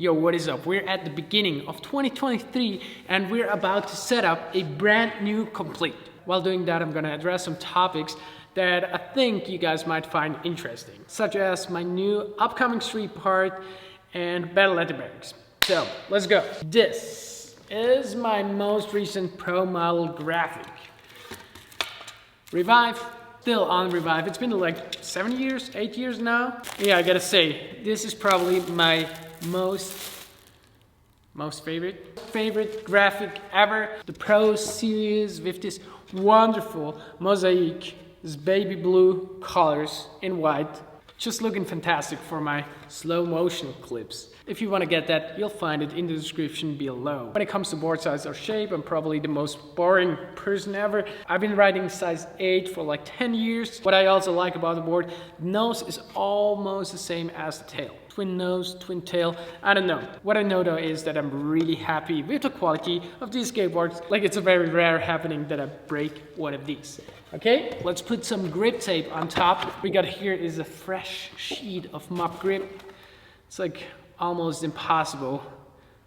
Yo, what is up? We're at the beginning of 2023 and we're about to set up a brand new complete. While doing that, I'm gonna address some topics that I think you guys might find interesting, such as my new upcoming street part and battle at the barracks. So, let's go. This is my most recent pro model graphic. Revive, still on Revive. It's been like 7 years, 8 years now. Yeah, I gotta say, this is probably my most favorite graphic ever. The Pro series with this wonderful mosaic, this baby blue colors in white. Just looking fantastic for my slow motion clips. If you want to get that, you'll find it in the description below. When it comes to board size or shape, I'm probably the most boring person ever. I've been riding size 8 for like 10 years. What I also like about the board, the nose is almost the same as the tail. Twin nose, twin tail, I don't know. What I know though is that I'm really happy with the quality of these skateboards. Like, it's a very rare happening that I break one of these. Okay, let's put some grip tape on top. What we got here is a fresh sheet of mop grip. It's like almost impossible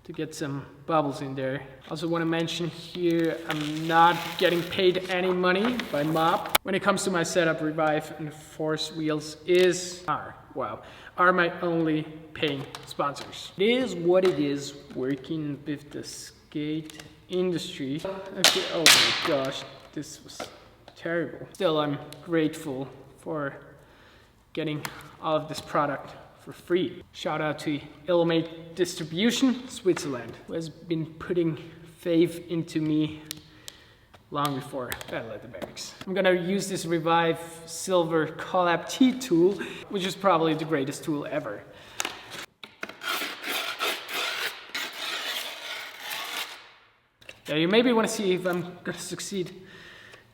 to get some bubbles in there. Also want to mention here, I'm not getting paid any money by Mop. When it comes to my setup, Revive and Force Wheels are my only paying sponsors. It is what it is working with the skate industry. Okay, oh my gosh, this was terrible. Still, I'm grateful for getting all of this product for free. Shout out to Illuminate Distribution, Switzerland, who has been putting faith into me long before Battle at the Barracks. I'm gonna use this Revive Silver Collab T tool, which is probably the greatest tool ever. Yeah, you maybe want to see if I'm gonna succeed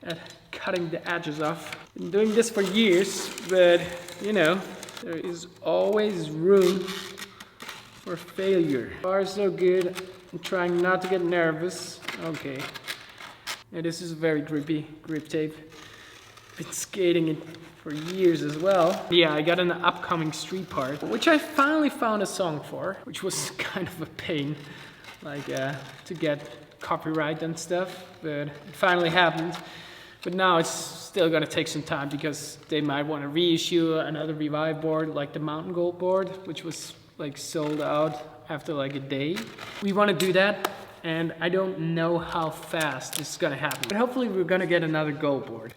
at cutting the edges off. Been doing this for years, but you know, there is always room for failure. Far so good. I'm trying not to get nervous. Okay. Yeah, this is very grippy grip tape. Been skating it for years as well. Yeah, I got an upcoming street part, which I finally found a song for, which was kind of a pain, like to get copyright and stuff, but it finally happened. But now it's still gonna take some time because they might want to reissue another Revive board, like the Mountain Gold board, which was like sold out after like a day. We want to do that, and I don't know how fast this is gonna happen. But hopefully we're gonna get another gold board.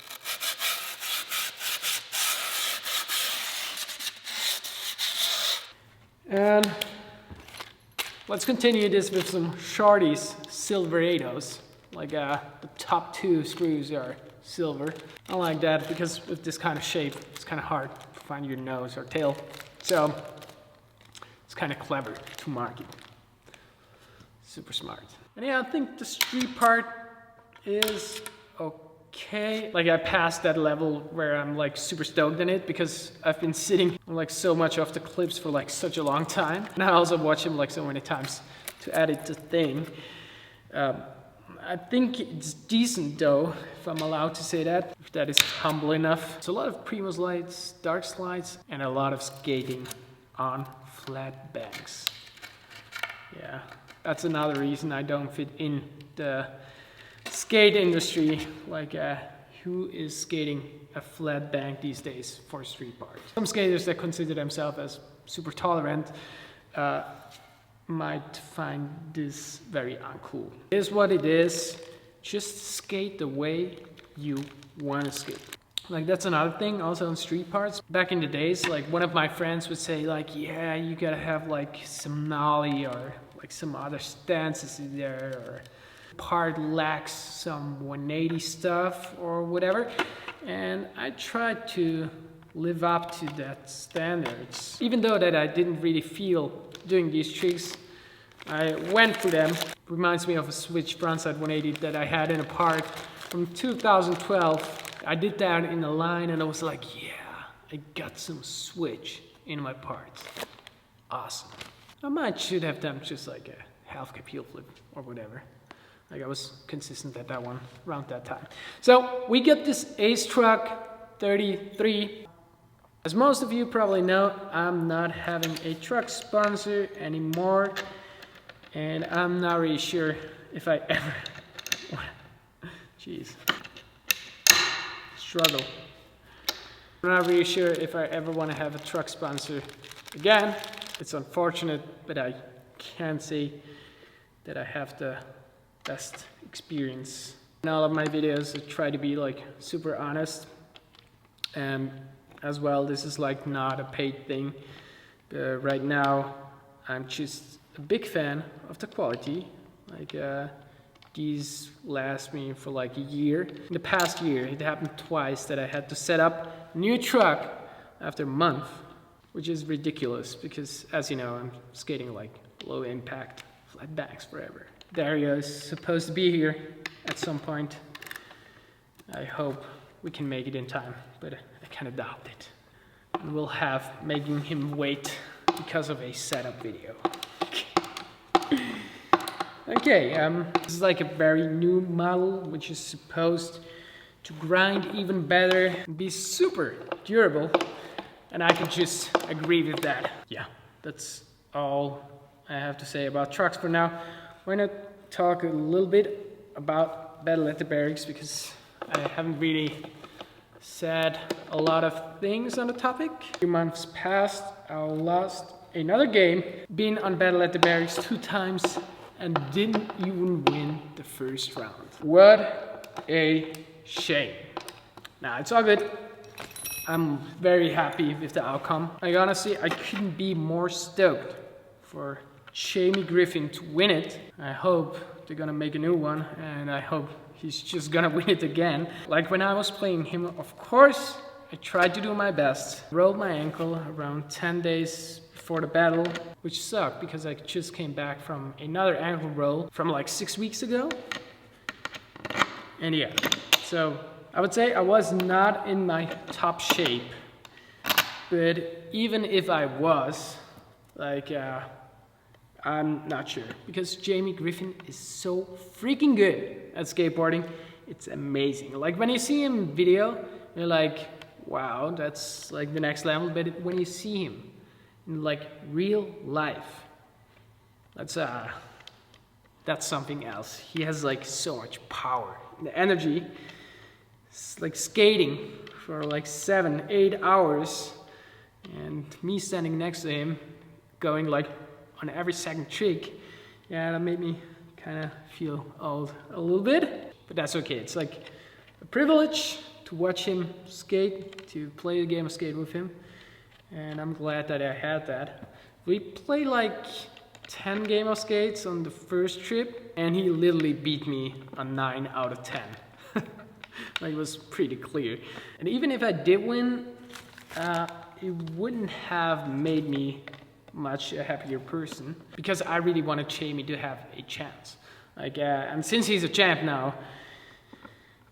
And let's continue this with some Shardy's Silverados. Like the top 2 screws are silver. I like that because with this kind of shape, it's kind of hard to find your nose or tail. So it's kind of clever to market. Super smart. And yeah, I think the street part is okay. Like, I passed that level where I'm like super stoked in it because I've been sitting on like so much of the clips for like such a long time. And I also watch him like so many times to edit the thing. I think it's decent though, if I'm allowed to say that, if that is humble enough. It's a lot of primo slides, dark slides, and a lot of skating on flat banks. Yeah, that's another reason I don't fit in the skate industry. Like, who is skating a flat bank these days for street parts? Some skaters that consider themselves as super tolerant might find this very uncool. It is what it is. Just skate the way you want to skate. Like, that's another thing also on street parts. Back in the days, like, one of my friends would say like, yeah, you gotta have like some nollie or like some other stances in there, or part lacks some 180 stuff or whatever. And I tried to live up to that standards. Even though that I didn't really feel doing these tricks, I went for them. Reminds me of a switch frontside 180 that I had in a part from 2012. I did that in a line and I was like, yeah, I got some switch in my parts. Awesome. I should have done just like a half cap heel flip or whatever. Like, I was consistent at that one around that time. So we get this Ace Truck 33. As most of you probably know, I'm not having a truck sponsor anymore, and I'm not really sure if I ever... Jeez. Struggle. I'm not really sure if I ever want to have a truck sponsor again. It's unfortunate, but I can't say that I have the best experience. In all of my videos, I try to be like super honest, and as well, this is like not a paid thing. Right now, I'm just a big fan of the quality. Like these last me for like a year. In the past year, it happened twice that I had to set up a new truck after a month, which is ridiculous because, as you know, I'm skating like low impact flat banks forever. Dario is supposed to be here at some point. I hope we can make it in time, but I kind of doubt it. And we'll have making him wait because of a setup video. Okay, this is like a very new model, which is supposed to grind even better and be super durable. And I could just agree with that. Yeah, that's all I have to say about trucks for now. We're gonna talk a little bit about battle at the barracks because I haven't really said a lot of things on the topic. A few months passed, I lost another game, been on battle at the barracks 2 times, and didn't even win the first round. What a shame. Nah, it's all good. I'm very happy with the outcome. Like honestly, I couldn't be more stoked for Jamie Griffin to win it. I hope they're gonna make a new one, and I hope he's just gonna win it again. Like when I was playing him, of course, I tried to do my best. Rolled my ankle around 10 days before the battle, which sucked because I just came back from another ankle roll from like 6 weeks ago. And yeah, so I would say I was not in my top shape, but even if I was, like, I'm not sure, because Jamie Griffin is so freaking good at skateboarding. It's amazing. Like when you see him in video, you're like, wow, that's like the next level. But when you see him in like real life, that's something else. He has like so much power, the energy. It's like skating for like 7-8 hours, and me standing next to him, going like on every second trick. Yeah, that made me kind of feel old a little bit, but that's okay. It's like a privilege to watch him skate, to play the game of skate with him, and I'm glad that I had that. We played like 10 game of skates on the first trip, and he literally beat me on 9 out of 10. Like, it was pretty clear. And even if I did win, it wouldn't have made me much a happier person, because I really wanted Jamie to have a chance. Like, and since he's a champ now,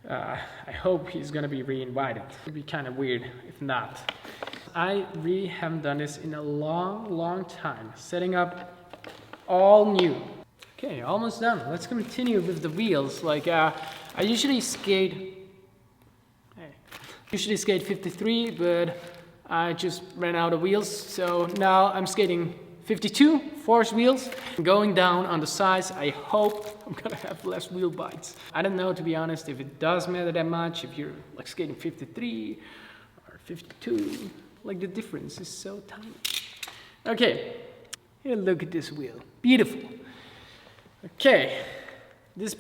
I hope he's gonna be re-invited. It'd be kind of weird if not. I really haven't done this in a long time. Setting up all new. Okay, almost done. Let's continue with the wheels. Like, I usually skate 53, but I just ran out of wheels, so now I'm skating 52 force wheels. Going down on the size, I hope I'm gonna have less wheel bites. I don't know, to be honest, if it does matter that much, if you're like skating 53 or 52, like the difference is so tiny. Okay, here, look at this wheel, beautiful. Okay, to this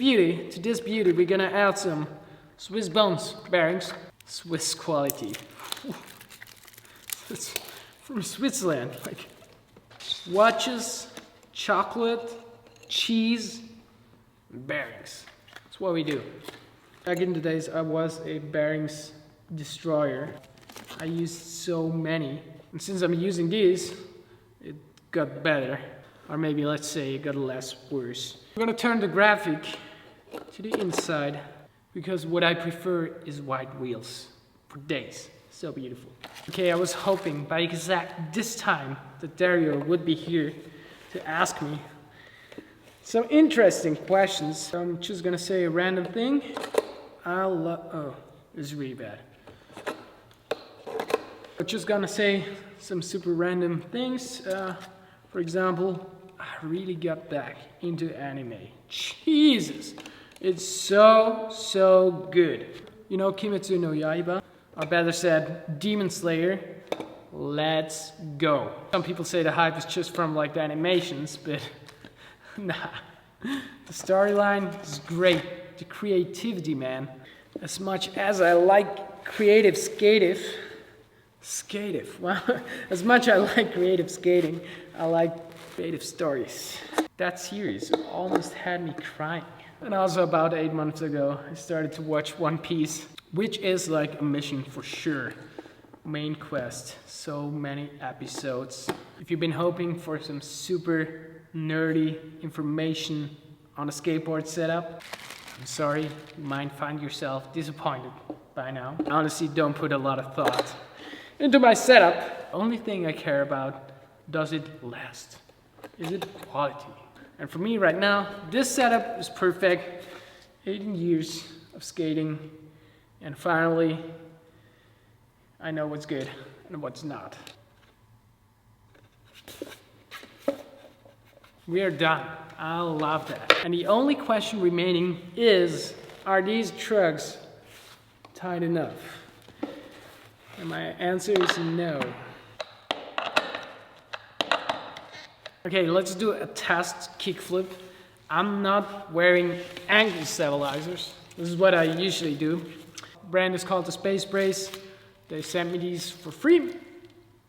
beauty, we're gonna add some Swiss bones bearings. Swiss quality. It's from Switzerland. Like watches, chocolate, cheese, bearings. That's what we do. Back in the days, I was a bearings destroyer. I used so many. And since I'm using these, it got better. Or maybe let's say it got less worse. I'm gonna turn the graphic to the inside, because what I prefer is white wheels for days. So beautiful. Okay, I was hoping by exact this time that Dario would be here to ask me some interesting questions. So I'm just gonna say a random thing. Oh, this is really bad. I'm just gonna say some super random things. For example, I really got back into anime. Jesus, it's so good. You know Kimetsu no Yaiba? Or better said, Demon Slayer. Let's go. Some people say the hype is just from like the animations, but nah. The storyline is great. The creativity, man. As much as I like creative skating, wow. As much I like creative skating, I like creative stories. That series almost had me crying. And also about 8 months ago, I started to watch One Piece, which is like a mission for sure. Main quest, so many episodes. If you've been hoping for some super nerdy information on a skateboard setup, I'm sorry, you might find yourself disappointed by now. I honestly don't put a lot of thought into my setup. The only thing I care about, does it last? Is it quality? And for me right now, this setup is perfect. 18 years of skating, and finally, I know what's good and what's not. We are done. I love that. And the only question remaining is, are these trucks tight enough? And my answer is no. Okay, let's do a test kickflip. I'm not wearing ankle stabilizers. This is what I usually do. Brand is called the Space Brace. They sent me these for free.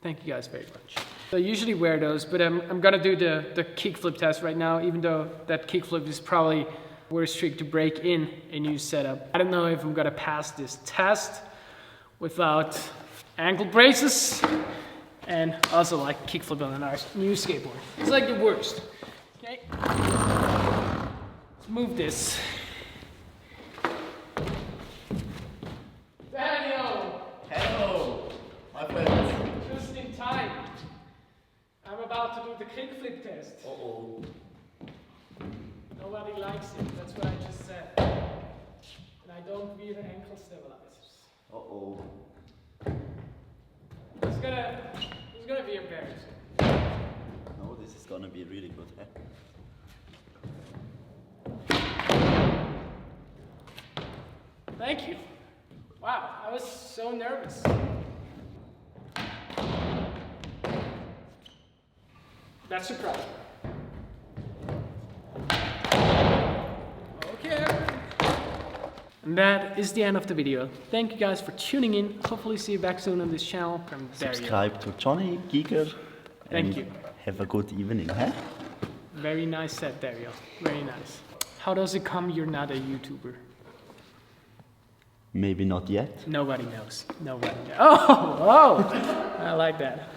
Thank you guys very much. So I usually wear those, but I'm gonna do the kickflip test right now, even though that kickflip is probably worst trick to break in a new setup. I don't know if I'm gonna pass this test without ankle braces and also like kickflip on a new skateboard. It's like the worst. Okay, let's move this. To do the kickflip test. Uh-oh. Nobody likes it, that's what I just said. And I don't wear ankle stabilizers. Uh-oh. It's gonna be embarrassing. No, this is gonna be really good, Thank you. Wow, I was so nervous. That's surprising. Okay. And that is the end of the video. Thank you guys for tuning in. Hopefully see you back soon on this channel from Dario. Subscribe to Jonny, Giger. Thank you. Have a good evening, huh? Very nice set, Dario. Very nice. How does it come you're not a YouTuber? Maybe not yet. Nobody knows. Nobody knows. Oh, I like that.